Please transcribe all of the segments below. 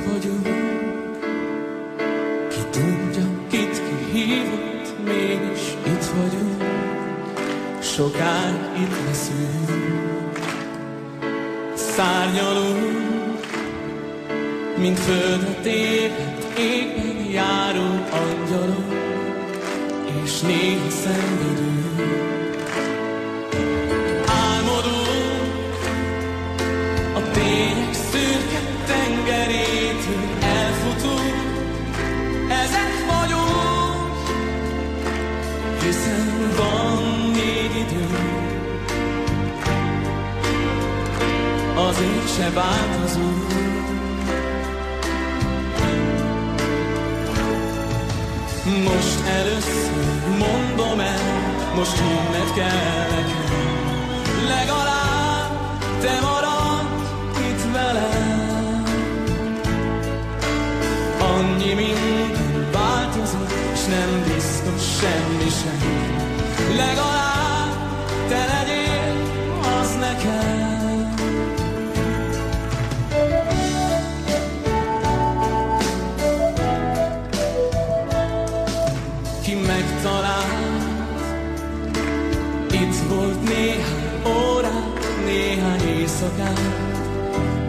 vagyunk. Ki tudja, kit kihívott, mégis itt vagyunk. Sokáig itt leszünk, szárnyalunk, mint földre ébredt égben járó angyalok, és néha szenvedünk. Álmodunk a tények szürke tengerétől, elfutunk, ezek vagyunk, hiszen van még időnk, azért se változunk. Most először mondom el, most hinned kell nekem, legalább te maradj itt velem. Annyi minden változott, s nem biztos semmi sem, legalább te legyél az nekem. Ki megtalált, itt volt néhány órát, néhány éjszakát,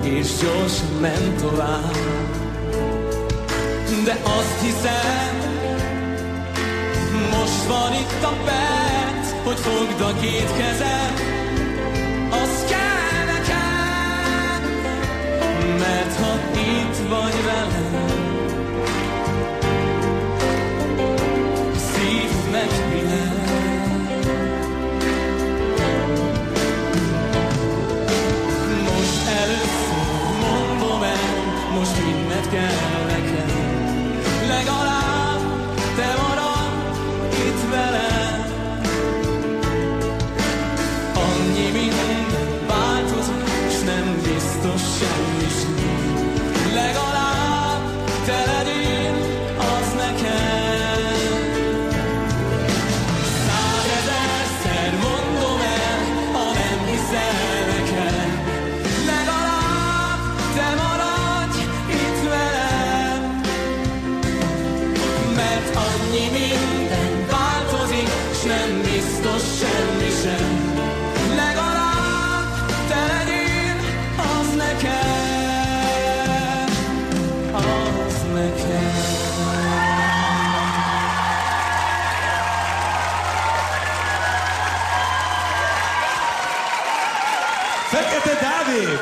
és gyorsan ment tovább. De azt hiszem, most van itt a perc, hogy fogd a két kezem, az kell nekem, mert ha itt vagy velem, megvilel. Most először mondom el, most hinned kell nekem, legalább te maradj itt velem. Annyi minden változott, s nem biztos semmi sem, legalább te legyél az nekem. Annyi minden változik, s nem biztos semmi sem, legalább te legyél az nekem, az nekem. Fekete Dávid!